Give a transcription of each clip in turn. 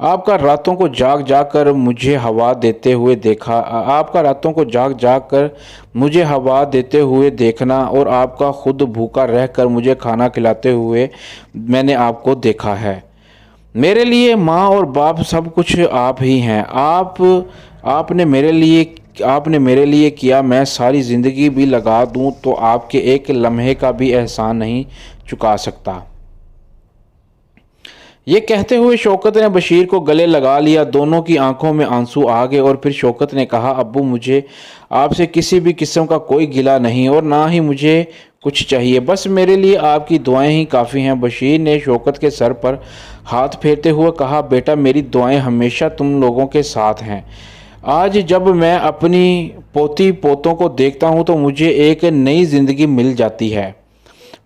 آپ کا راتوں کو جاگ جاگ کر مجھے ہوا دیتے ہوئے دیکھا آپ کا راتوں کو جاگ جاگ کر مجھے ہوا دیتے ہوئے دیکھنا اور آپ کا خود بھوکا رہ کر مجھے کھانا کھلاتے ہوئے میں نے آپ کو دیکھا ہے۔ میرے لیے ماں اور باپ سب کچھ آپ ہی ہیں۔ آپ نے میرے لیے کیا، میں ساری زندگی بھی لگا دوں تو آپ کے ایک لمحے کا بھی احسان نہیں چکا سکتا۔ یہ کہتے ہوئے شوکت نے بشیر کو گلے لگا لیا۔ دونوں کی آنکھوں میں آنسو آ گئے اور پھر شوکت نے کہا، ابو مجھے آپ سے کسی بھی قسم کا کوئی گلہ نہیں اور نہ ہی مجھے کچھ چاہیے، بس میرے لیے آپ کی دعائیں ہی کافی ہیں۔ بشیر نے شوکت کے سر پر ہاتھ پھیرتے ہوئے کہا، بیٹا میری دعائیں ہمیشہ تم لوگوں کے ساتھ ہیں۔ آج جب میں اپنی پوتی پوتوں کو دیکھتا ہوں تو مجھے ایک نئی زندگی مل جاتی ہے۔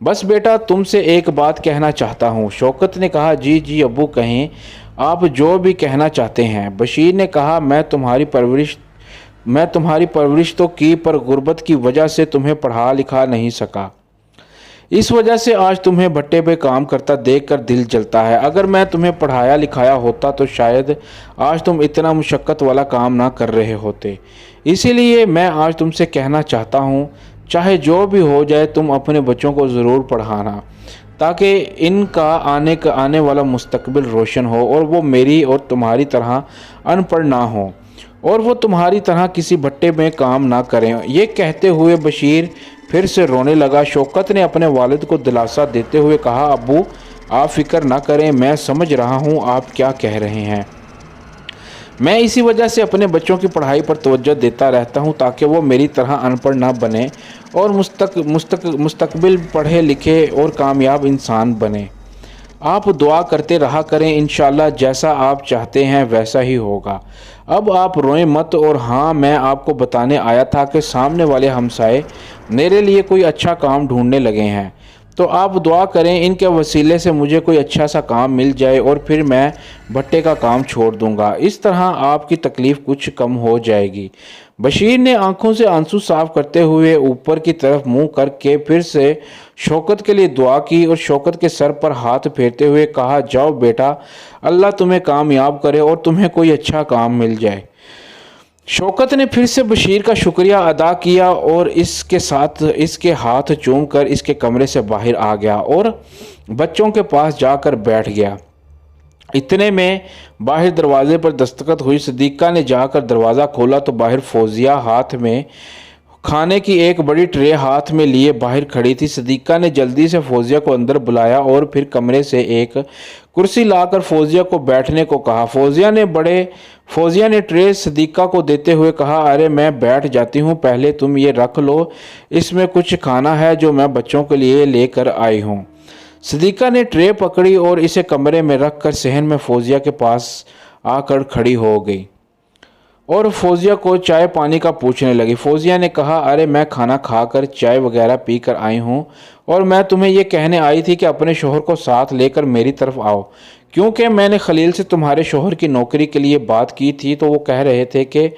بس بیٹا تم سے ایک بات کہنا چاہتا ہوں۔ شوکت نے کہا، جی ابو کہیں، آپ جو بھی کہنا چاہتے ہیں۔ بشیر نے کہا، میں تمہاری پرورش تو کی پر غربت کی وجہ سے تمہیں پڑھا لکھا نہیں سکا، اس وجہ سے آج تمہیں بھٹے پہ کام کرتا دیکھ کر دل جلتا ہے۔ اگر میں تمہیں پڑھایا لکھایا ہوتا تو شاید آج تم اتنا مشقت والا کام نہ کر رہے ہوتے۔ اسی لیے میں آج تم سے کہنا چاہتا ہوں، چاہے جو بھی ہو جائے تم اپنے بچوں کو ضرور پڑھانا، تاکہ ان کا آنے والا مستقبل روشن ہو اور وہ میری اور تمہاری طرح ان پڑھ نہ ہو اور وہ تمہاری طرح کسی بھٹے میں کام نہ کریں۔ یہ کہتے ہوئے بشیر پھر سے رونے لگا۔ شوکت نے اپنے والد کو دلاسا دیتے ہوئے کہا، ابو آپ فکر نہ کریں، میں سمجھ رہا ہوں آپ کیا کہہ رہے ہیں۔ میں اسی وجہ سے اپنے بچوں کی پڑھائی پر توجہ دیتا رہتا ہوں تاکہ وہ میری طرح ان پڑھ نہ بنے اور مستقبل پڑھے لکھے اور کامیاب انسان بنے۔ آپ دعا کرتے رہا کریں، انشاءاللہ جیسا آپ چاہتے ہیں ویسا ہی ہوگا۔ اب آپ روئیں مت۔ اور ہاں، میں آپ کو بتانے آیا تھا کہ سامنے والے ہمسائے میرے لیے کوئی اچھا کام ڈھونڈنے لگے ہیں، تو آپ دعا کریں ان کے وسیلے سے مجھے کوئی اچھا سا کام مل جائے اور پھر میں بھٹے کا کام چھوڑ دوں گا، اس طرح آپ کی تکلیف کچھ کم ہو جائے گی۔ بشیر نے آنکھوں سے آنسو صاف کرتے ہوئے اوپر کی طرف منہ کر کے پھر سے شوکت کے لیے دعا کی اور شوکت کے سر پر ہاتھ پھیرتے ہوئے کہا، جاؤ بیٹا، اللہ تمہیں کامیاب کرے اور تمہیں کوئی اچھا کام مل جائے۔ شوکت نے پھر سے بشیر کا شکریہ ادا کیا اور اس کے ہاتھ چوم کر اس کے کمرے سے باہر آ گیا اور بچوں کے پاس جا کر بیٹھ گیا۔ اتنے میں باہر دروازے پر دستخط ہوئی۔ صدیقہ نے جا کر دروازہ کھولا تو باہر فوزیہ ہاتھ میں کھانے کی ایک بڑی ٹرے ہاتھ میں لیے باہر کھڑی تھی۔ صدیقہ نے جلدی سے فوزیہ کو اندر بلایا اور پھر کمرے سے ایک کرسی لا کر فوزیہ کو بیٹھنے کو کہا۔ فوزیہ نے ٹرے صدیقہ کو دیتے ہوئے کہا، ارے میں بیٹھ جاتی ہوں، پہلے تم یہ رکھ لو، اس میں کچھ کھانا ہے جو میں بچوں کے لیے لے کر آئی ہوں۔ صدیقہ نے ٹرے پکڑی اور اسے کمرے میں رکھ کر صحن میں فوزیہ کے پاس آ کر کھڑی ہو گئی اور فوزیہ کو چائے پانی کا پوچھنے لگی۔ فوزیہ نے کہا، ارے میں کھانا کھا کر چائے وغیرہ پی کر آئی ہوں اور میں تمہیں یہ کہنے آئی تھی کہ اپنے شوہر کو ساتھ لے کر میری طرف آؤ، کیونکہ میں نے خلیل سے تمہارے شوہر کی نوکری کے لیے بات کی تھی تو وہ کہہ رہے تھے کہ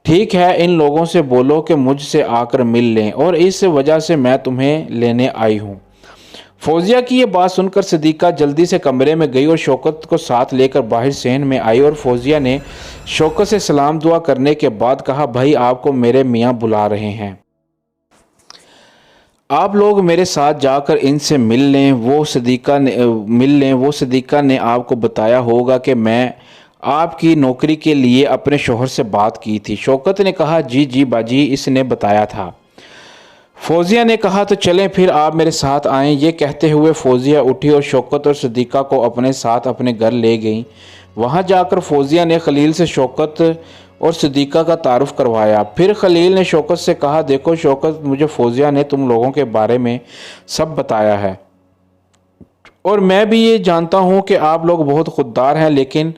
ٹھیک ہے، ان لوگوں سے بولو کہ مجھ سے آ کر مل لیں اور اس وجہ سے میں تمہیں لینے آئی ہوں۔ فوزیہ کی یہ بات سن کر صدیقہ جلدی سے کمرے میں گئی اور شوکت کو ساتھ لے کر باہر صحن میں آئی اور فوزیہ نے شوکت سے سلام دعا کرنے کے بعد کہا، بھائی آپ کو میرے میاں بلا رہے ہیں، آپ لوگ میرے ساتھ جا کر ان سے مل لیں۔ وہ صدیقہ نے آپ کو بتایا ہوگا کہ میں آپ کی نوکری کے لیے اپنے شوہر سے بات کی تھی۔ شوکت نے کہا، جی باجی، اس نے بتایا تھا۔ فوزیہ نے کہا، تو چلیں پھر آپ میرے ساتھ آئیں۔ یہ کہتے ہوئے فوزیہ اٹھی اور شوکت اور صدیقہ کو اپنے ساتھ اپنے گھر لے گئیں۔ وہاں جا کر فوزیہ نے خلیل سے شوکت اور صدیقہ کا تعارف کروایا۔ پھر خلیل نے شوکت سے کہا، دیکھو شوکت، مجھے فوزیہ نے تم لوگوں کے بارے میں سب بتایا ہے اور میں بھی یہ جانتا ہوں کہ آپ لوگ بہت خوددار ہیں، لیکن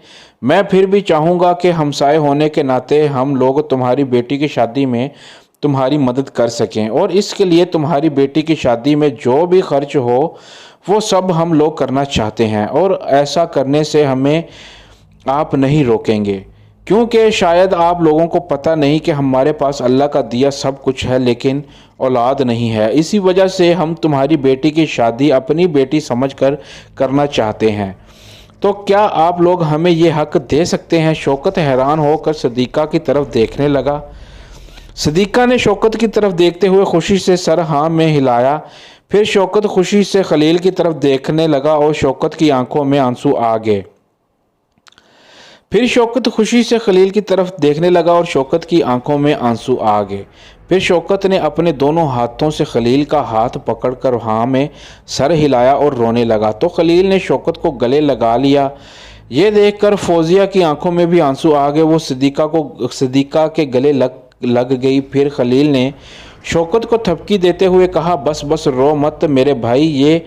میں پھر بھی چاہوں گا کہ ہمسائے ہونے کے ناطے ہم لوگ تمہاری بیٹی کی شادی میں تمہاری مدد کر سکیں اور اس کے لیے تمہاری بیٹی کی شادی میں جو بھی خرچ ہو وہ سب ہم لوگ کرنا چاہتے ہیں اور ایسا کرنے سے ہمیں آپ نہیں روکیں گے، کیونکہ شاید آپ لوگوں کو پتہ نہیں کہ ہمارے پاس اللہ کا دیا سب کچھ ہے لیکن اولاد نہیں ہے، اسی وجہ سے ہم تمہاری بیٹی کی شادی اپنی بیٹی سمجھ کر کرنا چاہتے ہیں تو کیا آپ لوگ ہمیں یہ حق دے سکتے ہیں؟ شوکت حیران ہو کر صدیقہ کی طرف دیکھنے لگا۔ صدیقہ نے شوکت کی طرف دیکھتے ہوئے خوشی سے سر ہاں میں ہلایا۔ پھر شوکت خوشی سے خلیل کی طرف دیکھنے لگا اور شوکت کی آنکھوں میں آنسو آ گئے۔ پھر شوکت خوشی سے خلیل کی طرف دیکھنے لگا اور شوکت کی آنکھوں میں آنسو آ گئے۔ پھر شوکت نے اپنے دونوں ہاتھوں سے خلیل کا ہاتھ پکڑ کر ہاں میں سر ہلایا اور رونے لگا تو خلیل نے شوکت کو گلے لگا لیا۔ یہ دیکھ کر فوزیہ کی آنکھوں میں بھی آنسو آ گئے، وہ صدیقہ کے گلے لگ گئی۔ پھر خلیل نے شوکت کو تھپکی دیتے ہوئے کہا، بس بس رو مت میرے بھائی۔ یہ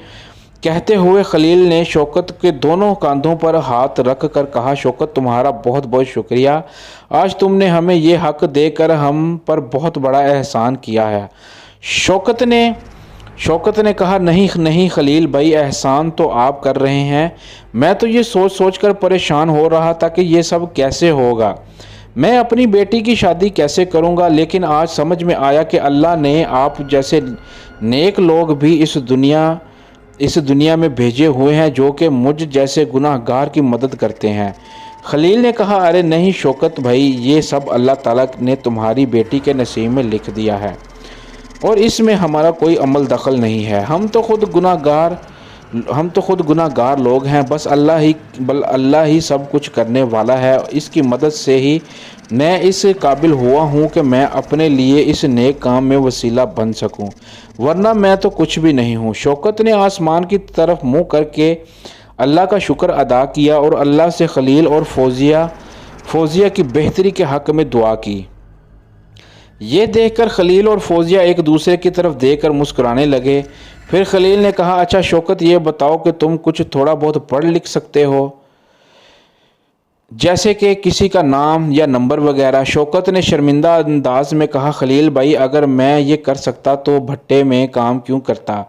کہتے ہوئے خلیل نے شوکت کے دونوں کاندھوں پر ہاتھ رکھ کر کہا، شوکت تمہارا بہت بہت شکریہ، آج تم نے ہمیں یہ حق دے کر ہم پر بہت بڑا احسان کیا ہے۔ شوکت نے کہا، نہیں خلیل بھائی، احسان تو آپ کر رہے ہیں، میں تو یہ سوچ کر پریشان ہو رہا تھا کہ یہ سب کیسے ہوگا، میں اپنی بیٹی کی شادی کیسے کروں گا، لیکن آج سمجھ میں آیا کہ اللہ نے آپ جیسے نیک لوگ بھی اس دنیا میں بھیجے ہوئے ہیں جو کہ مجھ جیسے گناہ گار کی مدد کرتے ہیں۔ خلیل نے کہا، ارے نہیں شوکت بھائی، یہ سب اللہ تعالیٰ نے تمہاری بیٹی کے نصیب میں لکھ دیا ہے اور اس میں ہمارا کوئی عمل دخل نہیں ہے، ہم تو خود گناہ گار لوگ ہیں، بس اللہ ہی سب کچھ کرنے والا ہے، اس کی مدد سے ہی میں اس قابل ہوا ہوں کہ میں اپنے لیے اس نیک کام میں وسیلہ بن سکوں، ورنہ میں تو کچھ بھی نہیں ہوں۔ شوکت نے آسمان کی طرف منہ کر کے اللہ کا شکر ادا کیا اور اللہ سے خلیل اور فوزیہ کی بہتری کے حق میں دعا کی۔ یہ دیکھ کر خلیل اور فوزیہ ایک دوسرے کی طرف دیکھ کر مسکرانے لگے۔ پھر خلیل نے کہا، اچھا شوکت، یہ بتاؤ کہ تم کچھ تھوڑا بہت پڑھ لکھ سکتے ہو، جیسے کہ کسی کا نام یا نمبر وغیرہ؟ شوکت نے شرمندہ انداز میں کہا، خلیل بھائی، اگر میں یہ کر سکتا تو بھٹے میں کام کیوں کرتا؟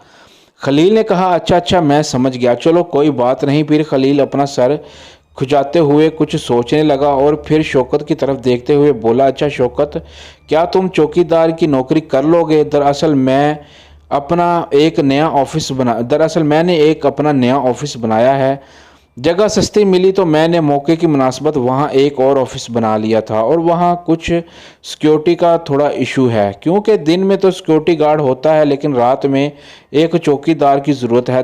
خلیل نے کہا، اچھا میں سمجھ گیا، چلو کوئی بات نہیں۔ پھر خلیل اپنا سر کھجاتے ہوئے کچھ سوچنے لگا اور پھر شوکت کی طرف دیکھتے ہوئے بولا، اچھا شوکت، کیا تم چوکیدار کی نوکری کر لو گے؟ دراصل میں نے اپنا نیا آفس بنایا ہے، جگہ سستی ملی تو میں نے موقع کی مناسبت وہاں ایک اور آفس بنا لیا تھا، اور وہاں کچھ سیکیورٹی کا تھوڑا ایشو ہے، کیونکہ دن میں تو سیکیورٹی گارڈ ہوتا ہے لیکن رات میں ایک چوکیدار کی ضرورت ہے۔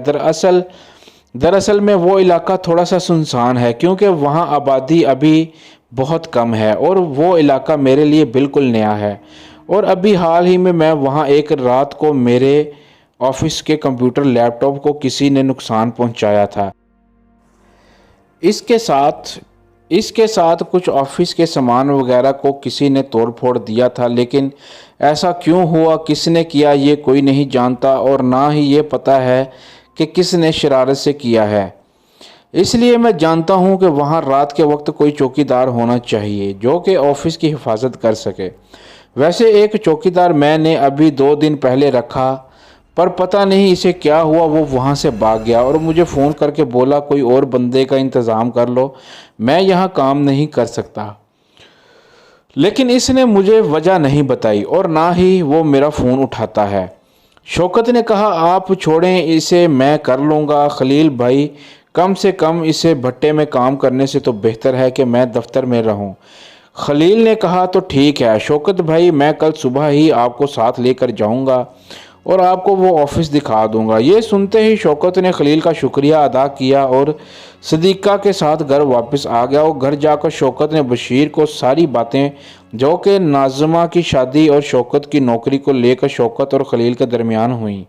دراصل میں وہ علاقہ تھوڑا سا سنسان ہے کیونکہ وہاں آبادی ابھی بہت کم ہے اور وہ علاقہ میرے لیے بالکل نیا ہے، اور ابھی حال ہی میں وہاں ایک رات کو میرے آفس کے کمپیوٹر لیپ ٹاپ کو کسی نے نقصان پہنچایا تھا۔ اس کے ساتھ کچھ آفس کے سامان وغیرہ کو کسی نے توڑ پھوڑ دیا تھا، لیکن ایسا کیوں ہوا، کس نے کیا، یہ کوئی نہیں جانتا، اور نہ ہی یہ پتا ہے کہ کس نے شرارت سے کیا ہے۔ اس لیے میں جانتا ہوں کہ وہاں رات کے وقت کوئی چوکیدار ہونا چاہیے جو کہ آفس کی حفاظت کر سکے۔ ویسے ایک چوکیدار میں نے ابھی 2 دن پہلے رکھا، پر پتہ نہیں اسے کیا ہوا، وہ وہاں سے بھاگ گیا اور مجھے فون کر کے بولا کوئی اور بندے کا انتظام کر لو، میں یہاں کام نہیں کر سکتا، لیکن اس نے مجھے وجہ نہیں بتائی اور نہ ہی وہ میرا فون اٹھاتا ہے۔ شوکت نے کہا، آپ چھوڑیں اسے، میں کر لوں گا۔ خلیل بھائی، کم سے کم اسے بھٹے میں کام کرنے سے تو بہتر ہے کہ میں دفتر میں رہوں۔ خلیل نے کہا، تو ٹھیک ہے شوکت بھائی، میں کل صبح ہی آپ کو ساتھ لے کر جاؤں گا اور آپ کو وہ آفس دکھا دوں گا۔ یہ سنتے ہی شوکت نے خلیل کا شکریہ ادا کیا اور صدیقہ کے ساتھ گھر واپس آ گیا، اور گھر جا کر شوکت نے بشیر کو ساری باتیں جو کہ ناظمہ کی شادی اور شوکت کی نوکری کو لے کر شوکت اور خلیل کے درمیان ہوئیں۔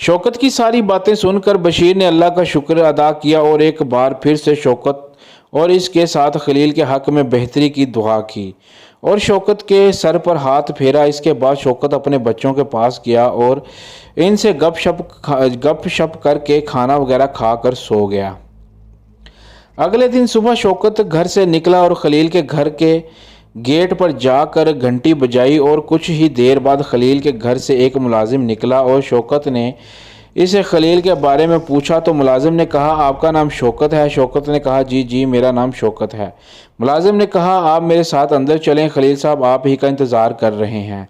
شوکت کی ساری باتیں سن کر بشیر نے اللہ کا شکر ادا کیا اور ایک بار پھر سے شوکت اور اس کے ساتھ خلیل کے حق میں بہتری کی دعا کی اور شوکت کے سر پر ہاتھ پھیرا۔ اس کے بعد شوکت اپنے بچوں کے پاس گیا اور ان سے گپ شپ کر کے کھانا وغیرہ کھا کر سو گیا۔ اگلے دن صبح شوکت گھر سے نکلا اور خلیل کے گھر کے گیٹ پر جا کر گھنٹی بجائی، اور کچھ ہی دیر بعد خلیل کے گھر سے ایک ملازم نکلا اور شوکت نے اسے خلیل کے بارے میں پوچھا تو ملازم نے کہا، آپ کا نام شوکت ہے؟ شوکت نے کہا، جی میرا نام شوکت ہے۔ ملازم نے کہا، آپ میرے ساتھ اندر چلیں، خلیل صاحب آپ ہی کا انتظار کر رہے ہیں۔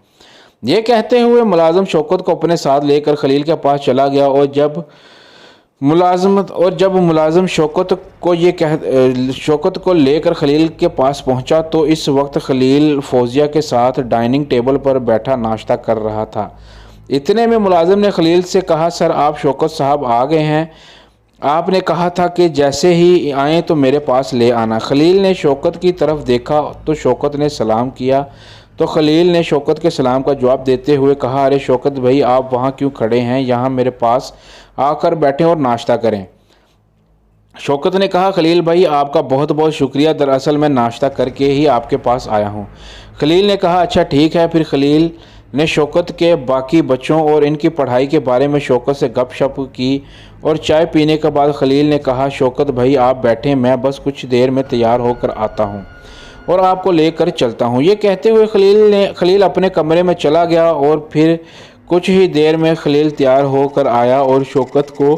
یہ کہتے ہوئے ملازم شوکت کو اپنے ساتھ لے کر خلیل کے پاس چلا گیا، اور جب ملازمت اور جب ملازم شوکت کو لے کر خلیل کے پاس پہنچا تو اس وقت خلیل فوزیہ کے ساتھ ڈائننگ ٹیبل پر بیٹھا ناشتہ کر رہا تھا۔ اتنے میں ملازم نے خلیل سے کہا، سر آپ شوکت صاحب آ گئے ہیں، آپ نے کہا تھا کہ جیسے ہی آئیں تو میرے پاس لے آنا۔ خلیل نے شوکت کی طرف دیکھا تو شوکت نے سلام کیا تو خلیل نے شوکت کے سلام کا جواب دیتے ہوئے کہا، ارے شوکت بھائی آپ وہاں کیوں کھڑے ہیں، یہاں میرے پاس آ کر بیٹھیں اور ناشتہ کریں۔ شوکت نے کہا، خلیل بھائی آپ کا بہت بہت شکریہ، دراصل میں ناشتہ کر کے ہی آپ کے پاس آیا ہوں۔ خلیل نے کہا، اچھا ٹھیک ہے۔ پھر خلیل نے شوکت کے باقی بچوں اور ان کی پڑھائی کے بارے میں شوکت سے گپ شپ کی اور چائے پینے کے بعد خلیل نے کہا، شوکت بھائی آپ بیٹھیں، میں بس کچھ دیر میں تیار ہو کر آتا ہوں اور آپ کو لے کر چلتا ہوں۔ یہ کہتے ہوئے خلیل اپنے کمرے میں چلا گیا اور پھر کچھ ہی دیر میں خلیل تیار ہو کر آیا اور شوکت کو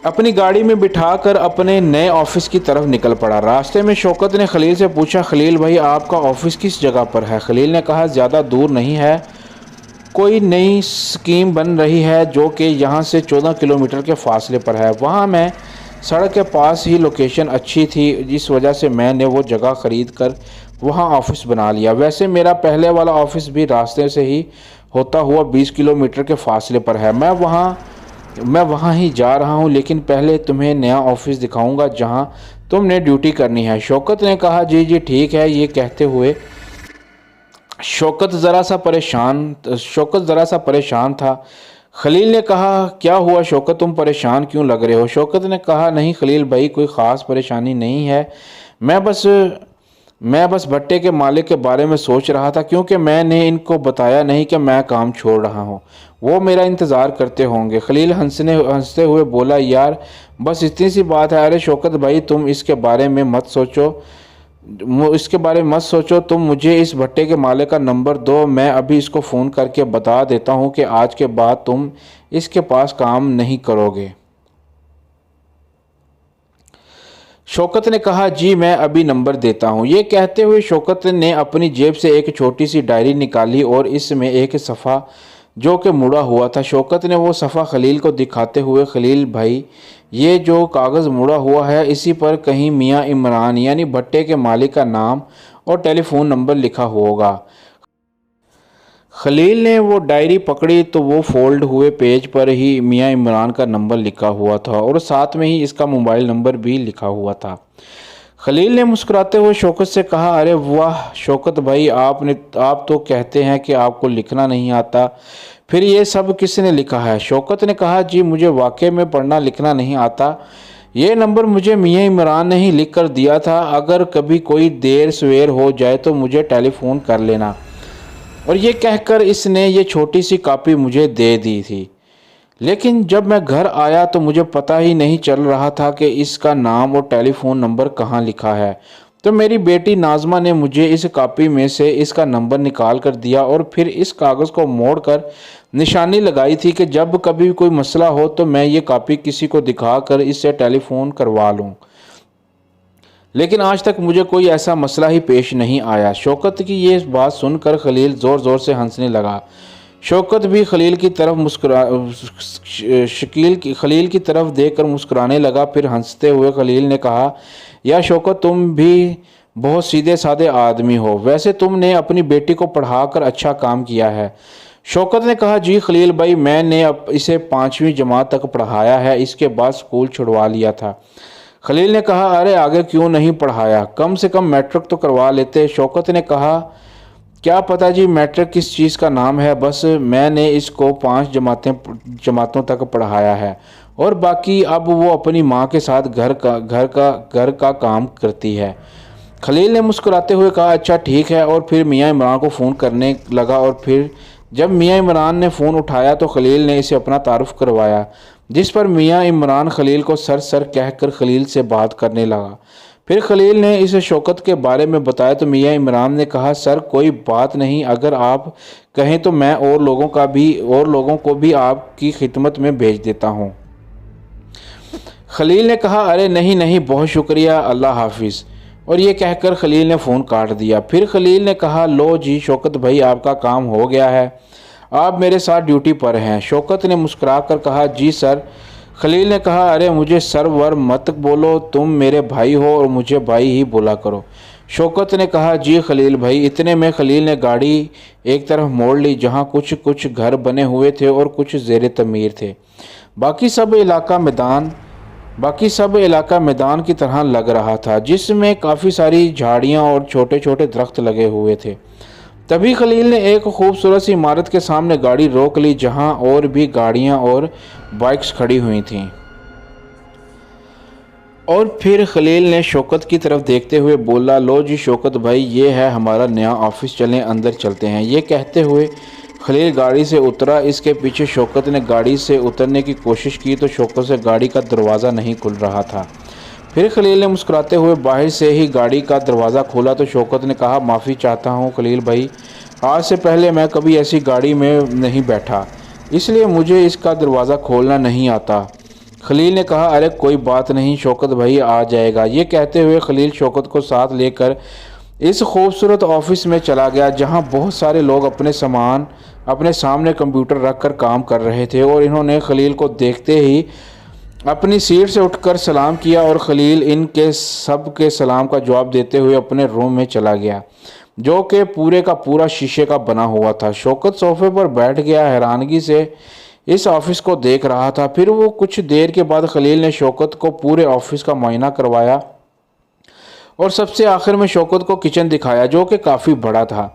اپنی گاڑی میں بٹھا کر اپنے نئے آفس کی طرف نکل پڑا۔ راستے میں شوکت نے خلیل سے پوچھا، خلیل بھائی آپ کا آفس کس جگہ پر ہے؟ خلیل نے کہا، زیادہ دور نہیں ہے، کوئی نئی اسکیم بن رہی ہے جو کہ یہاں سے 14 کلومیٹر کے فاصلے پر ہے، وہاں میں سڑک کے پاس ہی لوکیشن اچھی تھی، جس وجہ سے میں نے وہ جگہ خرید کر وہاں آفس بنا لیا۔ ویسے میرا پہلے والا آفس بھی راستے سے ہی ہوتا ہوا 20 کلومیٹر کے فاصلے پر ہے، میں وہاں ہی جا رہا ہوں، لیکن پہلے تمہیں نیا آفس دکھاؤں گا جہاں تم نے ڈیوٹی کرنی ہے۔ شوکت نے کہا، جی ٹھیک ہے۔ یہ کہتے ہوئے شوکت ذرا سا پریشان تھا۔ خلیل نے کہا، کیا ہوا شوکت، تم پریشان کیوں لگ رہے ہو؟ شوکت نے کہا، نہیں خلیل بھائی کوئی خاص پریشانی نہیں ہے، میں بس بھٹے کے مالک کے بارے میں سوچ رہا تھا، کیونکہ میں نے ان کو بتایا نہیں کہ میں کام چھوڑ رہا ہوں، وہ میرا انتظار کرتے ہوں گے۔ خلیل ہنستے ہوئے بولا، یار بس اتنی سی بات ہے۔ ارے شوکت بھائی تم اس کے بارے میں مت سوچو، تم مجھے اس بھٹے کے مالک کا نمبر دو، میں ابھی اس کو فون کر کے بتا دیتا ہوں کہ آج کے بعد تم اس کے پاس کام نہیں کرو گے۔ شوکت نے کہا، جی میں ابھی نمبر دیتا ہوں۔ یہ کہتے ہوئے شوکت نے اپنی جیب سے ایک چھوٹی سی ڈائری نکالی اور اس میں ایک صفحہ جو کہ مڑا ہوا تھا۔ شوکت نے وہ صفحہ خلیل کو دکھاتے ہوئے، خلیل بھائی یہ جو کاغذ مڑا ہوا ہے اسی پر کہیں میاں عمران یعنی بھٹے کے مالک کا نام اور ٹیلی فون نمبر لکھا ہوگا۔ خلیل نے وہ ڈائری پکڑی تو وہ فولڈ ہوئے پیج پر ہی میاں عمران کا نمبر لکھا ہوا تھا اور ساتھ میں ہی اس کا موبائل نمبر بھی لکھا ہوا تھا۔ خلیل نے مسکراتے ہوئے شوکت سے کہا، ارے واہ شوکت بھائی، آپ تو کہتے ہیں کہ آپ کو لکھنا نہیں آتا، پھر یہ سب کس نے لکھا ہے؟ شوکت نے کہا، جی مجھے واقعی میں پڑھنا لکھنا نہیں آتا، یہ نمبر مجھے میاں عمران نے ہی لکھ کر دیا تھا، اگر کبھی کوئی دیر سویر ہو جائے تو مجھے ٹیلی فون کر لینا۔ اور یہ کہہ کر اس نے یہ چھوٹی سی کاپی مجھے دے دی تھی، لیکن جب میں گھر آیا تو مجھے پتہ ہی نہیں چل رہا تھا کہ اس کا نام اور ٹیلی فون نمبر کہاں لکھا ہے، تو میری بیٹی ناظمہ نے مجھے اس کاپی میں سے اس کا نمبر نکال کر دیا اور پھر اس کاغذ کو موڑ کر نشانی لگائی تھی کہ جب کبھی کوئی مسئلہ ہو تو میں یہ کاپی کسی کو دکھا کر اس سے ٹیلی فون کروا لوں، لیکن آج تک مجھے کوئی ایسا مسئلہ ہی پیش نہیں آیا۔ شوکت کی یہ بات سن کر خلیل زور زور سے ہنسنے لگا۔ شوکت بھی خلیل کی طرف دیکھ کر مسکرانے لگا، پھر ہنستے ہوئے خلیل نے کہا، یا شوکت تم بھی بہت سیدھے سادے آدمی ہو، ویسے تم نے اپنی بیٹی کو پڑھا کر اچھا کام کیا ہے۔ شوکت نے کہا، جی خلیل بھائی میں نے اسے 5ویں جماعت تک پڑھایا ہے، اس کے بعد سکول چھڑوا لیا تھا۔ خلیل نے کہا، ارے آگے کیوں نہیں پڑھایا، کم سے کم میٹرک تو کروا لیتے۔ شوکت نے کہا، کیا پتہ جی میٹرک کس چیز کا نام ہے، بس میں نے اس کو 5 جماعتوں تک پڑھایا ہے اور باقی اب وہ اپنی ماں کے ساتھ گھر کا کام کرتی ہے۔ خلیل نے مسکراتے ہوئے کہا، اچھا ٹھیک ہے، اور پھر میاں عمران کو فون کرنے لگا اور پھر جب میاں عمران نے فون اٹھایا تو خلیل نے اسے اپنا تعارف کروایا، جس پر میاں عمران خلیل کو سر کہہ کر خلیل سے بات کرنے لگا۔ پھر خلیل نے اسے شوکت کے بارے میں بتایا تو میاں عمران نے کہا، سر کوئی بات نہیں، اگر آپ کہیں تو میں اور لوگوں کو بھی آپ کی خدمت میں بھیج دیتا ہوں۔ خلیل نے کہا، ارے نہیں بہت شکریہ، اللہ حافظ، اور یہ کہہ کر خلیل نے فون کاٹ دیا۔ پھر خلیل نے کہا، لو جی شوکت بھائی آپ کا کام ہو گیا ہے، آپ میرے ساتھ ڈیوٹی پر ہیں۔ شوکت نے مسکرا کر کہا، جی سر۔ خلیل نے کہا ارے مجھے سر ور مت بولو، تم میرے بھائی ہو اور مجھے بھائی ہی بولا کرو۔ شوکت نے کہا جی خلیل بھائی۔ اتنے میں خلیل نے گاڑی ایک طرف موڑ لی جہاں کچھ گھر بنے ہوئے تھے اور کچھ زیر تعمیر تھے۔ باقی سب علاقہ میدان کی طرح لگ رہا تھا جس میں کافی ساری جھاڑیاں اور چھوٹے چھوٹے درخت لگے ہوئے تھے۔ تبھی خلیل نے ایک خوبصورت سی عمارت کے سامنے گاڑی روک لی جہاں اور بھی گاڑیاں اور بائکس کھڑی ہوئی تھیں، اور پھر خلیل نے شوکت کی طرف دیکھتے ہوئے بولا لو جی شوکت بھائی، یہ ہے ہمارا نیا آفس، چلیں اندر چلتے ہیں۔ یہ کہتے ہوئے خلیل گاڑی سے اترا۔ اس کے پیچھے شوکت نے گاڑی سے اترنے کی کوشش کی تو شوکت سے گاڑی کا دروازہ نہیں کھل رہا تھا۔ پھر خلیل نے مسکراتے ہوئے باہر سے ہی گاڑی کا دروازہ کھولا تو شوکت نے کہا معافی چاہتا ہوں خلیل بھائی، آج سے پہلے میں کبھی ایسی گاڑی میں نہیں بیٹھا، اس لیے مجھے اس کا دروازہ کھولنا نہیں آتا۔ خلیل نے کہا ارے کوئی بات نہیں شوکت بھائی، آ جائے گا۔ یہ کہتے ہوئے خلیل شوکت کو ساتھ لے کر اس خوبصورت آفس میں چلا گیا جہاں بہت سارے لوگ اپنے سامنے کمپیوٹر رکھ کر کام کر رہے تھے، اور انہوں نے خلیل کو دیکھتے ہی اپنی سیٹ سے اٹھ کر سلام کیا، اور خلیل ان کے سب کے سلام کا جواب دیتے ہوئے اپنے روم میں چلا گیا جو کہ پورے کا پورا شیشے کا بنا ہوا تھا۔ شوکت صوفے پر بیٹھ گیا، حیرانگی سے اس آفس کو دیکھ رہا تھا۔ پھر وہ کچھ دیر کے بعد خلیل نے شوکت کو پورے آفس کا معائنہ کروایا اور سب سے آخر میں شوکت کو کچن دکھایا جو کہ کافی بڑا تھا،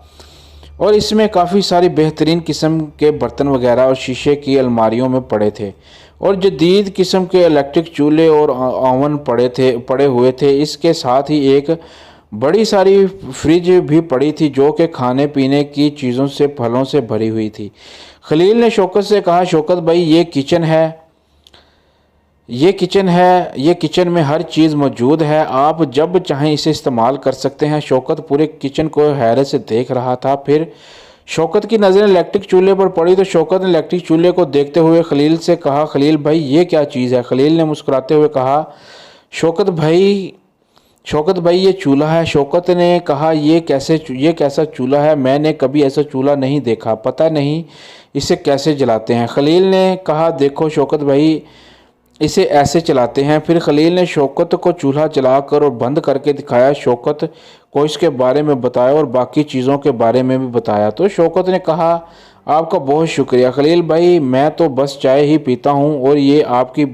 اور اس میں کافی ساری بہترین قسم کے برتن وغیرہ اور شیشے کی الماریوں میں پڑے تھے، اور جدید قسم کے الیکٹرک چولہے اور اوون پڑے ہوئے تھے۔ اس کے ساتھ ہی ایک بڑی ساری فریج بھی پڑی تھی جو کہ کھانے پینے کی چیزوں سے پھلوں سے بھری ہوئی تھی۔ خلیل نے شوکت سے کہا شوکت بھائی یہ کچن میں ہر چیز موجود ہے، آپ جب چاہیں اسے استعمال کر سکتے ہیں۔ شوکت پورے کچن کو حیرت سے دیکھ رہا تھا۔ پھر شوکت کی نظریں الیکٹرک چولہے پر پڑی تو شوکت نے الیکٹرک چولہے کو دیکھتے ہوئے خلیل سے کہا خلیل بھائی یہ کیا چیز ہے؟ خلیل نے مسکراتے ہوئے کہا شوکت بھائی یہ چولہا ہے۔ شوکت نے کہا یہ کیسا چولہا ہے؟ میں نے کبھی ایسا چولہا نہیں دیکھا، پتہ نہیں اسے کیسے جلاتے ہیں۔ خلیل نے کہا دیکھو شوکت بھائی اسے ایسے چلاتے ہیں۔ پھر خلیل نے شوکت کو چولہا جلا کر اور بند کر کے دکھایا، شوکت کو اس کے بارے میں بتایا اور باقی چیزوں کے بارے میں بھی بتایا تو شوکت نے کہا آپ کا بہت شکریہ خلیل بھائی، میں تو بس چائے ہی پیتا ہوں اور یہ آپ کی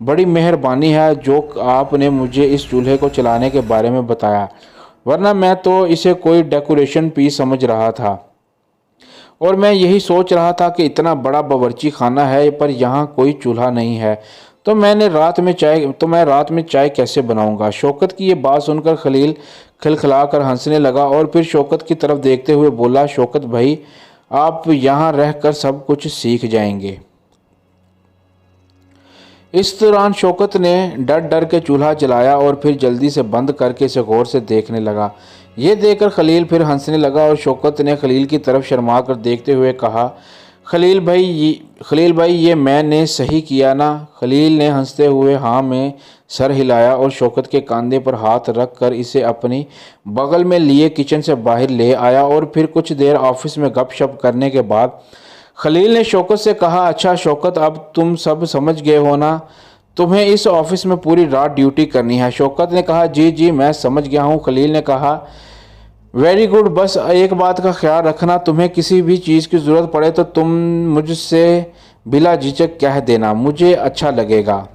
بڑی مہربانی ہے جو آپ نے مجھے اس چولہے کو چلانے کے بارے میں بتایا، ورنہ میں تو اسے کوئی ڈیکوریشن پیس سمجھ رہا تھا، اور میں یہی سوچ رہا تھا کہ اتنا بڑا باورچی خانہ ہے پر یہاں کوئی چولہا نہیں ہے، تو میں رات میں چائے کیسے بناؤں گا؟ شوکت کی یہ بات سن کر خلیل کھلکھلا کر ہنسنے لگا اور پھر شوکت کی طرف دیکھتے ہوئے بولا شوکت بھائی آپ یہاں رہ کر سب کچھ سیکھ جائیں گے۔ اس دوران شوکت نے ڈر کے چولہا جلایا اور پھر جلدی سے بند کر کے اسے غور سے دیکھنے لگا۔ یہ دیکھ کر خلیل پھر ہنسنے لگا اور شوکت نے خلیل کی طرف شرما کر دیکھتے ہوئے کہا خلیل بھائی یہ میں نے صحیح کیا نا؟ خلیل نے ہنستے ہوئے ہاں میں سر ہلایا اور شوکت کے کاندھے پر ہاتھ رکھ کر اسے اپنی بغل میں لیے کچن سے باہر لے آیا، اور پھر کچھ دیر آفس میں گپ شپ کرنے کے بعد خلیل نے شوکت سے کہا اچھا شوکت اب تم سب سمجھ گئے ہو نا، تمہیں اس آفس میں پوری رات ڈیوٹی کرنی ہے۔ شوکت نے کہا جی میں سمجھ گیا ہوں۔ خلیل نے کہا ویری گڈ، بس ایک بات کا خیال رکھنا، تمہیں کسی بھی چیز کی ضرورت پڑے تو تم مجھ سے بلا جھجک کہہ دینا، مجھے اچھا لگے گا۔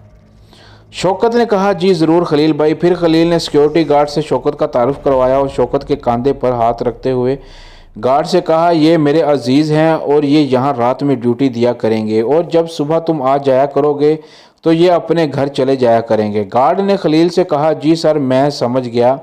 شوکت نے کہا جی ضرور خلیل بھائی۔ پھر خلیل نے سیکیورٹی گارڈ سے شوکت کا تعارف کروایا اور شوکت کے کاندھے پر ہاتھ رکھتے ہوئے گارڈ سے کہا یہ میرے عزیز ہیں اور یہ یہاں رات میں ڈیوٹی دیا کریں گے، اور جب صبح تم آ جایا کرو گے تو یہ اپنے گھر چلے جایا کریں گے۔ گارڈ نے خلیل سے کہا جی سر میں سمجھ گیا۔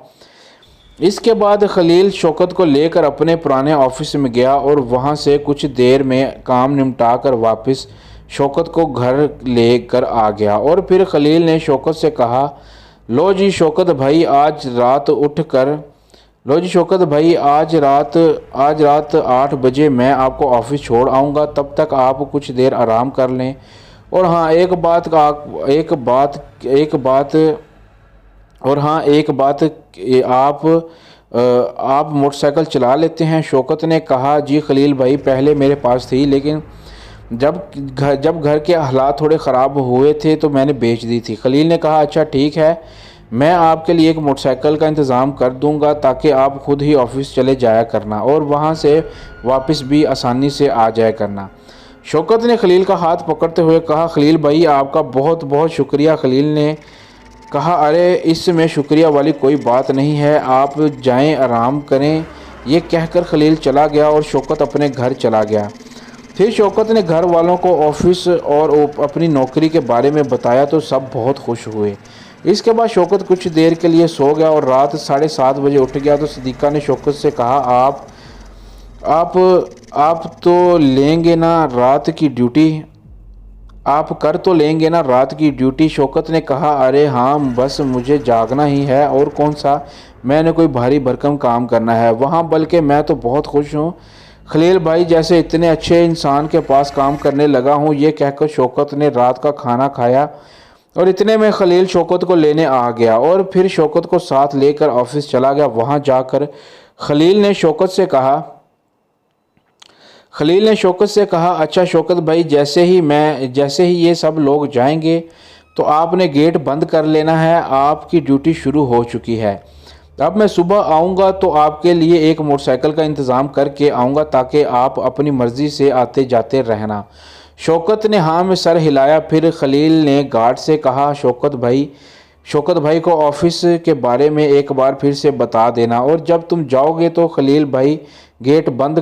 اس کے بعد خلیل شوکت کو لے کر اپنے پرانے آفس میں گیا اور وہاں سے کچھ دیر میں کام نمٹا کر واپس شوکت کو گھر لے کر آ گیا، اور پھر خلیل نے شوکت سے کہا لو جی شوکت بھائی آج رات 8 بجے میں آپ کو آفس چھوڑ آؤں گا، تب تک آپ کچھ دیر آرام کر لیں، اور ہاں ایک بات آپ موٹر سائیکل چلا لیتے ہیں؟ شوکت نے کہا جی خلیل بھائی پہلے میرے پاس تھی لیکن جب گھر کے حالات تھوڑے خراب ہوئے تھے تو میں نے بیچ دی تھی۔ خلیل نے کہا اچھا ٹھیک ہے، میں آپ کے لیے ایک موٹر سائیکل کا انتظام کر دوں گا تاکہ آپ خود ہی آفس چلے جایا کرنا اور وہاں سے واپس بھی آسانی سے آ جایا کرنا۔ شوکت نے خلیل کا ہاتھ پکڑتے ہوئے کہا خلیل بھائی آپ کا بہت بہت شکریہ۔ خلیل نے کہا ارے اس میں شکریہ والی کوئی بات نہیں ہے، آپ جائیں آرام کریں۔ یہ کہہ کر خلیل چلا گیا اور شوکت اپنے گھر چلا گیا۔ پھر شوکت نے گھر والوں کو آفس اور اپنی نوکری کے بارے میں بتایا تو سب بہت خوش ہوئے۔ اس کے بعد شوکت کچھ دیر کے لیے سو گیا اور رات 7:30 بجے اٹھ گیا تو صدیقہ نے شوکت سے کہا آپ تو لیں گے نا رات کی ڈیوٹی؟ آپ کر تو لیں گے نا رات کی ڈیوٹی؟ شوکت نے کہا ارے ہاں بس مجھے جاگنا ہی ہے، اور کون سا میں نے کوئی بھاری بھرکم کام کرنا ہے وہاں، بلکہ میں تو بہت خوش ہوں خلیل بھائی جیسے اتنے اچھے انسان کے پاس کام کرنے لگا ہوں۔ یہ کہہ کر شوکت نے رات کا کھانا کھایا اور اتنے میں خلیل شوکت کو لینے آ گیا اور پھر شوکت کو ساتھ لے کر آفس چلا گیا۔ وہاں جا کر خلیل نے شوکت سے کہا اچھا شوکت بھائی جیسے ہی یہ سب لوگ جائیں گے تو آپ نے گیٹ بند کر لینا ہے، آپ کی ڈیوٹی شروع ہو چکی ہے۔ اب میں صبح آؤں گا تو آپ کے لیے ایک موٹر سائیکل کا انتظام کر کے آؤں گا تاکہ آپ اپنی مرضی سے آتے جاتے رہنا۔ شوکت نے ہاں میں سر ہلایا۔ پھر خلیل نے گارڈ سے کہا شوکت بھائی کو آفس کے بارے میں ایک بار پھر سے بتا دینا، اور جب تم جاؤ گے تو خلیل بھائی گیٹ بند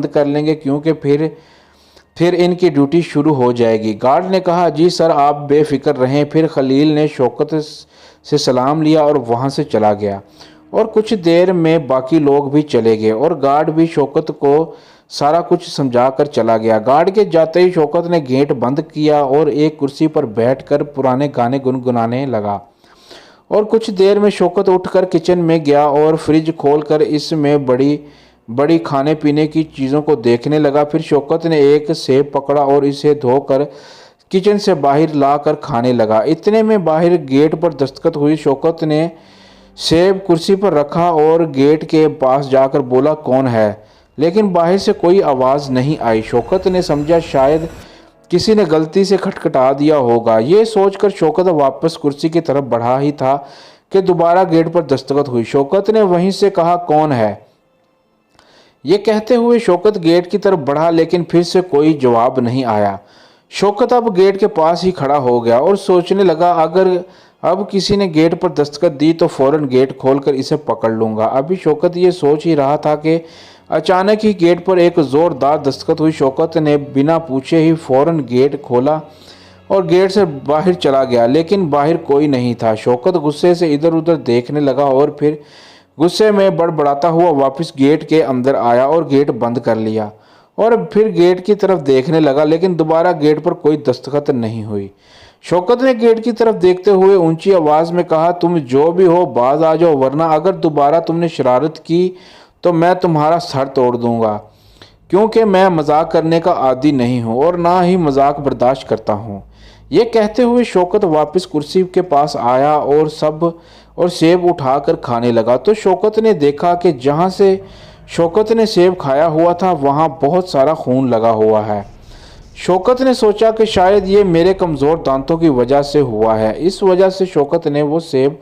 کر لیں گے کیونکہ پھر ان کی ڈیوٹی شروع ہو جائے گی۔ گارڈ نے کہا جی سر آپ بے فکر رہیں۔ پھر خلیل نے شوکت سے سلام لیا اور وہاں سے چلا گیا، اور کچھ دیر میں باقی لوگ بھی چلے گئے اور گارڈ بھی شوکت کو سارا کچھ سمجھا کر چلا گیا۔ گارڈ کے جاتے ہی شوکت نے گیٹ بند کیا اور ایک کرسی پر بیٹھ کر پرانے گانے گنگنانے لگا، اور کچھ دیر میں شوکت اٹھ کر کچن میں گیا اور فریج کھول کر اس میں بڑی کھانے پینے کی چیزوں کو دیکھنے لگا۔ پھر شوکت نے ایک سیب پکڑا اور اسے دھو کر کچن سے باہر لا کر کھانے لگا۔ اتنے میں باہر گیٹ پر دستخط ہوئی۔ شوکت نے سیب کرسی پر رکھا اور گیٹ کے پاس جا کر بولا کون ہے، لیکن باہر سے کوئی آواز نہیں آئی۔ شوکت نے سمجھا شاید کسی نے غلطی سے کھٹکھٹا دیا ہوگا۔ یہ سوچ کر شوکت واپس کرسی کی طرف بڑھا ہی تھا کہ دوبارہ گیٹ پر دستخط ہوئی۔ شوکت نے وہیں سے کہا کون ہے؟ یہ کہتے ہوئے شوکت گیٹ کی طرف بڑھا لیکن پھر سے کوئی جواب نہیں آیا۔ شوکت اب گیٹ کے پاس ہی کھڑا ہو گیا اور سوچنے لگا اگر اب کسی نے گیٹ پر دستخط دی تو فوراً گیٹ کھول کر اسے پکڑ لوں گا۔ ابھی شوکت یہ سوچ ہی رہا تھا کہ اچانک ہی گیٹ پر ایک زوردار دستخط ہوئی۔ شوکت نے بنا پوچھے ہی فوراً گیٹ کھولا اور گیٹ سے باہر چلا گیا، لیکن باہر کوئی نہیں تھا۔ شوکت غصے سے ادھر ادھر دیکھنے لگا اور پھر غصے میں بڑبڑاتا ہوا واپس گیٹ کے اندر آیا اور گیٹ بند کر لیا، اور پھر گیٹ کی طرف دیکھنے لگا لیکن دوبارہ گیٹ پر کوئی دستخط نہیں ہوئی۔ شوکت نے گیٹ کی طرف دیکھتے ہوئے اونچی آواز میں کہا تم جو بھی ہو باز آ جاؤ، ورنہ اگر دوبارہ تم نے شرارت کی تو میں تمہارا سر توڑ دوں گا، کیونکہ میں مذاق کرنے کا عادی نہیں ہوں اور نہ ہی مذاق برداشت کرتا ہوں۔ یہ کہتے ہوئے شوکت واپس کرسی کے پاس آیا اور سیب اٹھا کر کھانے لگا تو شوکت نے دیکھا کہ جہاں سے شوکت نے سیب کھایا ہوا تھا وہاں بہت سارا خون لگا ہوا ہے۔ شوکت نے سوچا کہ شاید یہ میرے کمزور دانتوں کی وجہ سے ہوا ہے۔ اس وجہ سے شوکت نے وہ سیب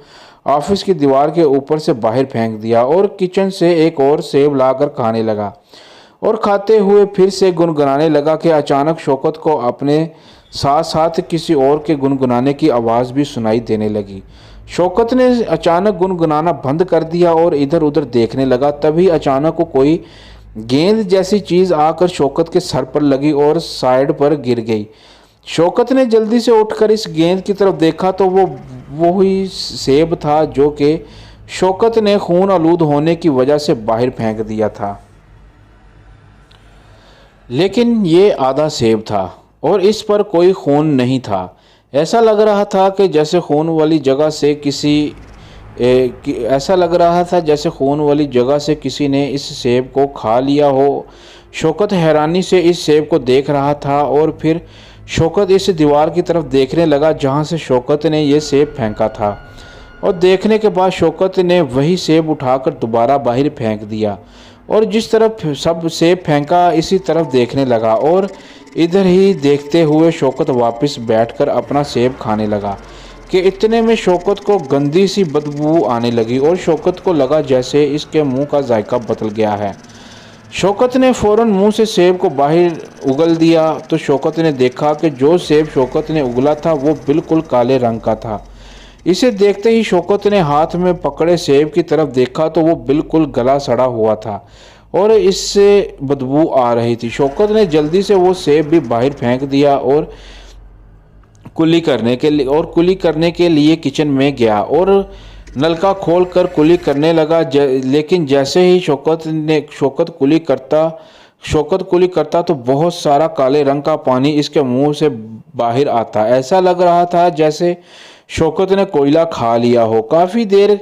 آفس کی دیوار کے اوپر سے باہر پھینک دیا اور کچن سے ایک اور سیب لا کر کھانے لگا، اور کھاتے ہوئے پھر سے گنگنانے لگا کہ اچانک شوکت کو اپنے ساتھ ساتھ کسی اور کے گنگنانے کی آواز بھی سنائی دینے لگی۔ شوکت نے اچانک گنگنانا بند کر دیا اور ادھر ادھر دیکھنے لگا۔ تبھی اچانک کوئی گیند جیسی چیز آ کر شوکت کے سر پر لگی اور سائیڈ پر گر گئی۔ شوکت نے جلدی سے اٹھ کر اس گیند کی طرف دیکھا تو وہ وہی سیب تھا جو کہ شوکت نے خون آلود ہونے کی وجہ سے باہر پھینک دیا تھا، لیکن یہ آدھا سیب تھا اور اس پر کوئی خون نہیں تھا۔ ایسا لگ رہا تھا جیسے خون والی جگہ سے کسی نے اس سیب کو کھا لیا ہو۔ شوکت حیرانی سے اس سیب کو دیکھ رہا تھا اور پھر شوکت اس دیوار کی طرف دیکھنے لگا جہاں سے شوکت نے یہ سیب پھینکا تھا، اور دیکھنے کے بعد شوکت نے وہی سیب اٹھا کر دوبارہ باہر پھینک دیا اور جس طرف سب سیب پھینکا اسی طرف دیکھنے لگا اور ادھر ہی دیکھتے ہوئے شوکت واپس بیٹھ کر اپنا سیب کھانے لگا کہ اتنے میں شوکت کو گندی سی بدبو آنے لگی اور شوکت کو لگا جیسے اس کے منہ کا ذائقہ بدل گیا ہے۔ شوکت نے فوراً منہ سے سیب کو باہر اگل دیا تو شوکت نے دیکھا کہ جو سیب شوکت نے اگلا تھا وہ بالکل کالے رنگ کا تھا۔ اسے دیکھتے ہی شوکت نے ہاتھ میں پکڑے سیب کی طرف دیکھا تو وہ بالکل گلا سڑا ہوا تھا اور اس سے بدبو آ رہی تھی۔ شوکت نے جلدی سے وہ سیب بھی باہر پھینک دیا اور کلی کرنے کے لیے کچن میں گیا اور نلکا کھول کر کلی کرنے لگا، لیکن جیسے ہی شوکت کلی کرتا تو بہت سارا کالے رنگ کا پانی اس کے منہ سے باہر آتا۔ ایسا لگ رہا تھا جیسے شوکت نے کوئلہ کھا لیا ہو۔ کافی دیر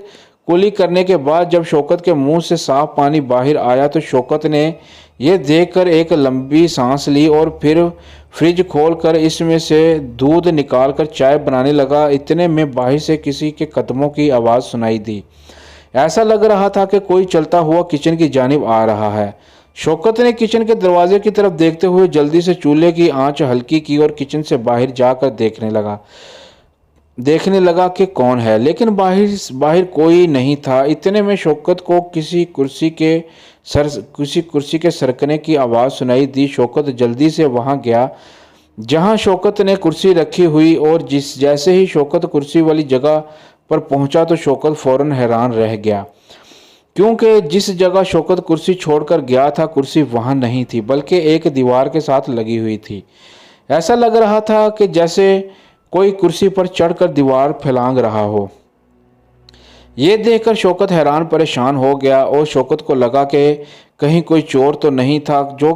کلی کرنے کے بعد جب شوکت کے منہ سے صاف پانی باہر آیا تو شوکت نے یہ دیکھ کر ایک لمبی سانس لی اور پھر فریج کھول کر اس میں سے دودھ نکال کر چائے بنانے لگا۔ اتنے میں باہر سے کسی کے قدموں کی آواز سنائی دی۔ ایسا لگ رہا تھا کہ کوئی چلتا ہوا کچن کی جانب آ رہا ہے۔ شوکت نے کچن کے دروازے کی طرف دیکھتے ہوئے جلدی سے چولہے کی آنچ ہلکی کی اور کچن سے باہر جا کر دیکھنے لگا کہ کون ہے، لیکن باہر کوئی نہیں تھا۔ اتنے میں شوکت کو کسی کرسی کے سرکنے کی آواز سنائی دی۔ شوکت جلدی سے وہاں گیا جہاں شوکت نے کرسی رکھی ہوئی اور جیسے ہی شوکت کرسی والی جگہ پر پہنچا تو شوکت فوراً حیران رہ گیا، کیونکہ جس جگہ شوکت کرسی چھوڑ کر گیا تھا کرسی وہاں نہیں تھی بلکہ ایک دیوار کے ساتھ لگی ہوئی تھی۔ ایسا لگ رہا تھا کہ جیسے کوئی کرسی پر چڑھ کر دیوار پھلانگ رہا ہو۔ یہ دیکھ کر شوکت حیران پریشان ہو گیا اور شوکت کو لگا کہ کہیں کوئی چور تو نہیں تھا جو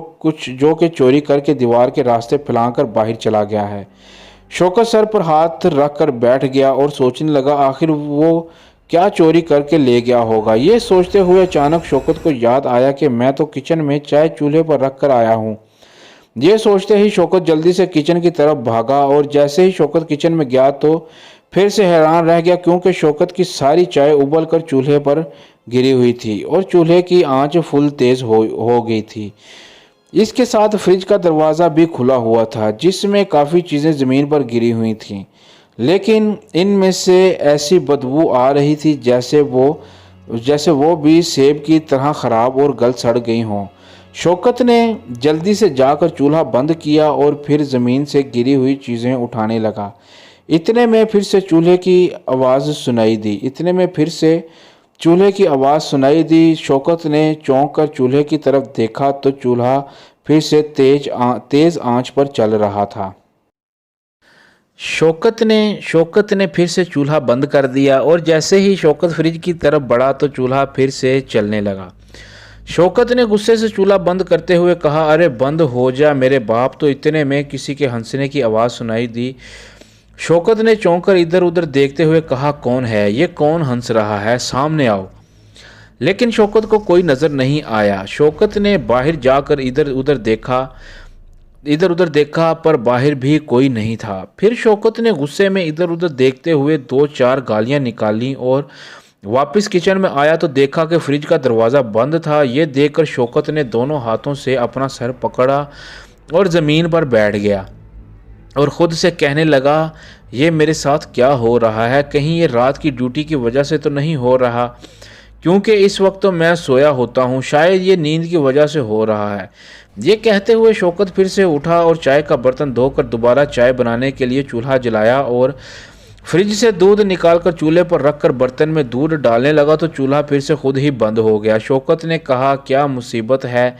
کہ چوری کر کے دیوار کے راستے پھلانگ کر باہر چلا گیا ہے۔ شوکت سر پر ہاتھ رکھ کر بیٹھ گیا اور سوچنے لگا آخر وہ کیا چوری کر کے لے گیا ہوگا۔ یہ سوچتے ہوئے اچانک شوکت کو یاد آیا کہ میں تو کچن میں چائے چولہے پر رکھ کر آیا ہوں۔ یہ سوچتے ہی شوکت جلدی سے کچن کی طرف بھاگا اور جیسے ہی شوکت کچن میں گیا تو پھر سے حیران رہ گیا، کیونکہ شوکت کی ساری چائے ابل کر چولہے پر گری ہوئی تھی اور چولہے کی آنچ فل تیز ہو گئی تھی۔ اس کے ساتھ فریج کا دروازہ بھی کھلا ہوا تھا جس میں کافی چیزیں زمین پر گری ہوئی تھیں، لیکن ان میں سے ایسی بدبو آ رہی تھی جیسے وہ بھی سیب کی طرح خراب اور گل سڑ گئی ہوں۔ شوکت نے جلدی سے جا کر چولہا بند کیا اور پھر زمین سے گری ہوئی چیزیں اٹھانے لگا۔ اتنے میں پھر سے چولہے کی آواز سنائی دی۔ شوکت نے چونک کر چولہے کی طرف دیکھا تو چولہا پھر سے تیز آنچ پر چل رہا تھا۔ شوکت نے پھر سے چولہا بند کر دیا اور جیسے ہی شوکت فریج کی طرف بڑھا تو چولہا پھر سے چلنے لگا۔ شوکت نے غصے سے چولہا بند کرتے ہوئے کہا ارے بند ہو جا میرے باپ۔ تو اتنے میں کسی کے ہنسنے کی آواز سنائی دی۔ شوکت نے چونک کر ادھر ادھر دیکھتے ہوئے کہا کون ہے یہ، کون ہنس رہا ہے، سامنے آؤ۔ لیکن شوکت کو کوئی نظر نہیں آیا۔ شوکت نے باہر جا کر ادھر ادھر دیکھا پر باہر بھی کوئی نہیں تھا۔ پھر شوکت نے غصے میں ادھر ادھر دیکھتے ہوئے 2-4 گالیاں نکالیں اور واپس کچن میں آیا تو دیکھا کہ فریج کا دروازہ بند تھا۔ یہ دیکھ کر شوکت نے دونوں ہاتھوں سے اپنا سر پکڑا اور زمین پر بیٹھ گیا اور خود سے کہنے لگا یہ میرے ساتھ کیا ہو رہا ہے، کہیں یہ رات کی ڈیوٹی کی وجہ سے تو نہیں ہو رہا، کیونکہ اس وقت تو میں سویا ہوتا ہوں، شاید یہ نیند کی وجہ سے ہو رہا ہے۔ یہ کہتے ہوئے شوکت پھر سے اٹھا اور چائے کا برتن دھو کر دوبارہ چائے بنانے کے لیے چولہا جلایا اور فریج سے دودھ نکال کر چولہے پر رکھ کر برتن میں دودھ ڈالنے لگا تو چولہا پھر سے خود ہی بند ہو گیا۔ شوکت نے کہا کیا مصیبت ہے،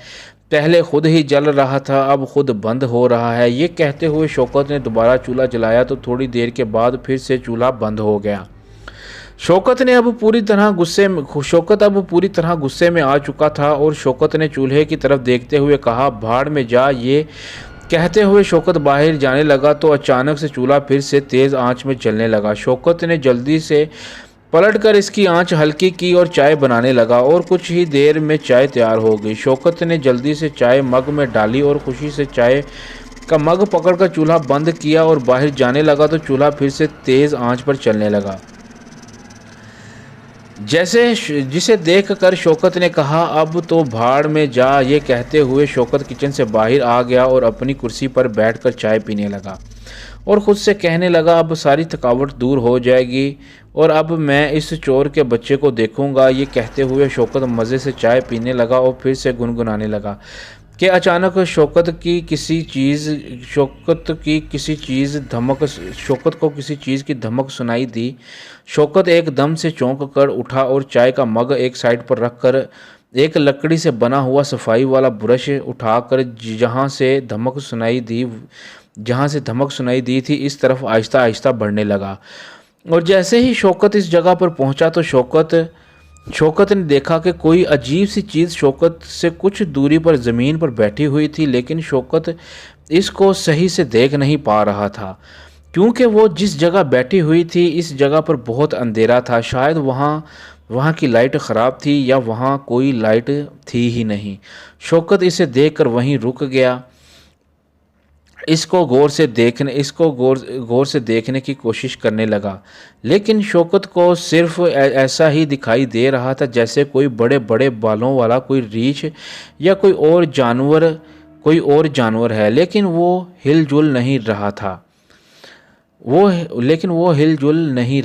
پہلے خود ہی جل رہا تھا اب خود بند ہو رہا ہے۔ یہ کہتے ہوئے شوکت نے دوبارہ چولہا جلایا تو تھوڑی دیر کے بعد پھر سے چولہا بند ہو گیا۔ شوکت اب پوری طرح غصے میں آ چکا تھا اور شوکت نے چولہے کی طرف دیکھتے ہوئے کہا بھاڑ میں جا۔ یہ کہتے ہوئے شوکت باہر جانے لگا تو اچانک سے چولہا پھر سے تیز آنچ میں چلنے لگا۔ شوکت نے جلدی سے پلٹ کر اس کی آنچ ہلکی کی اور چائے بنانے لگا اور کچھ ہی دیر میں چائے تیار ہو گئی۔ شوکت نے جلدی سے چائے مگ میں ڈالی اور خوشی سے چائے کا مگ پکڑ کر چولہا بند کیا اور باہر جانے لگا تو چولہا پھر سے تیز آنچ پر چلنے لگا۔ جسے دیکھ کر شوکت نے کہا اب تو بھاڑ میں جا، یہ کہتے ہوئے شوکت کچن سے باہر آ گیا اور اپنی کرسی پر بیٹھ کر چائے پینے لگا اور خود سے کہنے لگا اب ساری تھکاوٹ دور ہو جائے گی اور اب میں اس چور کے بچے کو دیکھوں گا۔ یہ کہتے ہوئے شوکت مزے سے چائے پینے لگا اور پھر سے گنگنانے لگا کہ اچانک شوکت کو کسی چیز کی دھمک سنائی دی۔ شوکت ایک دم سے چونک کر اٹھا اور چائے کا مگ ایک سائیڈ پر رکھ کر ایک لکڑی سے بنا ہوا صفائی والا برش اٹھا کر جہاں سے دھمک سنائی دی تھی اس طرف آہستہ آہستہ بڑھنے لگا، اور جیسے ہی شوکت اس جگہ پر پہنچا تو شوکت نے دیکھا کہ کوئی عجیب سی چیز شوکت سے کچھ دوری پر زمین پر بیٹھی ہوئی تھی، لیکن شوکت اس کو صحیح سے دیکھ نہیں پا رہا تھا کیونکہ وہ جس جگہ بیٹھی ہوئی تھی اس جگہ پر بہت اندھیرا تھا، شاید وہاں کی لائٹ خراب تھی یا وہاں کوئی لائٹ تھی ہی نہیں۔ شوکت اسے دیکھ کر وہیں رک گیا، اس کو غور سے دیکھنے کی کوشش کرنے لگا، لیکن شوکت کو صرف ایسا ہی دکھائی دے رہا تھا جیسے کوئی بڑے بڑے بالوں والا کوئی ریچھ یا کوئی اور جانور ہے، لیکن وہ ہل جل نہیں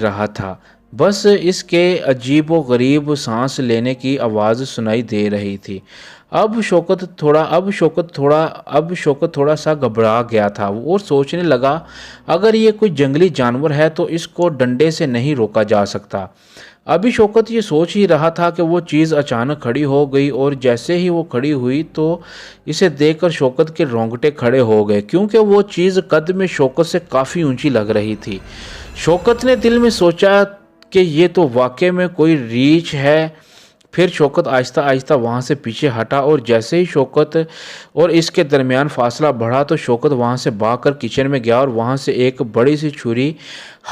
رہا تھا، بس اس کے عجیب و غریب سانس لینے کی آواز سنائی دے رہی تھی۔ اب شوکت تھوڑا سا گھبرا گیا تھا اور سوچنے لگا اگر یہ کوئی جنگلی جانور ہے تو اس کو ڈنڈے سے نہیں روکا جا سکتا۔ ابھی شوکت یہ سوچ ہی رہا تھا کہ وہ چیز اچانک کھڑی ہو گئی، اور جیسے ہی وہ کھڑی ہوئی تو اسے دیکھ کر شوکت کے رونگٹے کھڑے ہو گئے کیونکہ وہ چیز قد میں شوکت سے کافی اونچی لگ رہی تھی۔ شوکت نے دل میں سوچا کہ یہ تو واقعے میں کوئی ریچھ ہے۔ پھر شوکت آہستہ آہستہ وہاں سے پیچھے ہٹا اور جیسے ہی شوکت اور اس کے درمیان فاصلہ بڑھا تو شوکت وہاں سے بھاگ کر کچن میں گیا اور وہاں سے ایک بڑی سی چھری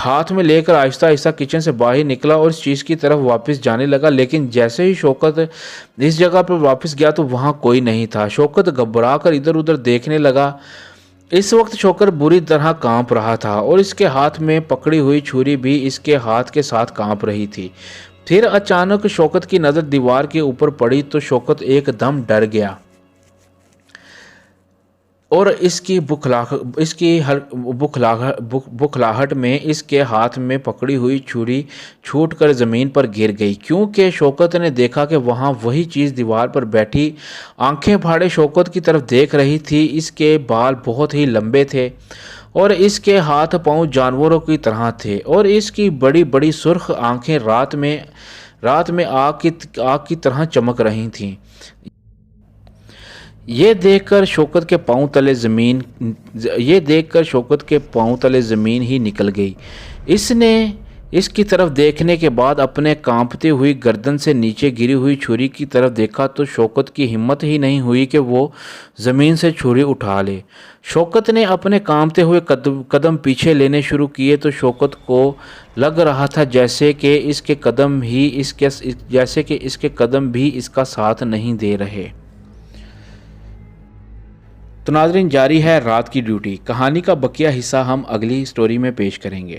ہاتھ میں لے کر آہستہ آہستہ کچن سے باہر نکلا اور اس چیز کی طرف واپس جانے لگا، لیکن جیسے ہی شوکت اس جگہ پر واپس گیا تو وہاں کوئی نہیں تھا۔ شوکت گھبرا کر ادھر ادھر دیکھنے لگا۔ اس وقت شوکت بری طرح کانپ رہا تھا اور اس کے ہاتھ میں پکڑی ہوئی چھری بھی اس کے ہاتھ کے ساتھ کانپ رہی تھی۔ پھر اچانک شوکت کی نظر دیوار کے اوپر پڑی تو شوکت ایک دم ڈر گیا اور اس کی بکھلاہٹ میں اس کے ہاتھ میں پکڑی ہوئی چھری چھوٹ کر زمین پر گر گئی، کیونکہ شوکت نے دیکھا کہ وہاں وہی چیز دیوار پر بیٹھی آنکھیں پھاڑے شوکت کی طرف دیکھ رہی تھی۔ اس کے بال بہت ہی لمبے تھے اور اس کے ہاتھ پاؤں جانوروں کی طرح تھے اور اس کی بڑی بڑی سرخ آنکھیں رات میں آگ کی طرح چمک رہی تھیں۔ یہ دیکھ کر شوکت کے پاؤں تلے زمین ہی نکل گئی۔ اس نے اس کی طرف دیکھنے کے بعد اپنے کانپتی ہوئی گردن سے نیچے گری ہوئی چھری کی طرف دیکھا تو شوکت کی ہمت ہی نہیں ہوئی کہ وہ زمین سے چھری اٹھا لے۔ شوکت نے اپنے کانپتے ہوئے قدم پیچھے لینے شروع کیے تو شوکت کو لگ رہا تھا جیسے کہ اس کے قدم بھی اس کا ساتھ نہیں دے رہے۔ تو ناظرین، جاری ہے رات کی ڈیوٹی۔ کہانی کا بقیہ حصہ ہم اگلی سٹوری میں پیش کریں گے۔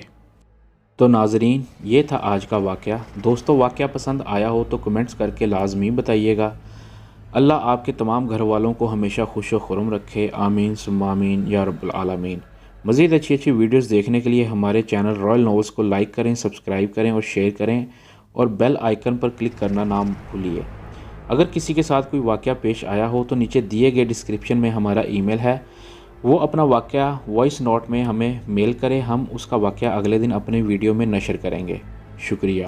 تو ناظرین، یہ تھا آج کا واقعہ۔ دوستو، واقعہ پسند آیا ہو تو کمنٹس کر کے لازمی بتائیے گا۔ اللہ آپ کے تمام گھر والوں کو ہمیشہ خوش و خرم رکھے، آمین ثم آمین یا رب العالمین۔ مزید اچھی ویڈیوز دیکھنے کے لیے ہمارے چینل رائل ناولز کو لائک کریں، سبسکرائب کریں اور شیئر کریں اور بیل آئیکن پر کلک کرنا نہ بھولیے۔ اگر کسی کے ساتھ کوئی واقعہ پیش آیا ہو تو نیچے دیے گئے ڈسکرپشن میں ہمارا ای میل ہے، وہ اپنا واقعہ وائس نوٹ میں ہمیں میل کرے، ہم اس کا واقعہ اگلے دن اپنے ویڈیو میں نشر کریں گے۔ شکریہ۔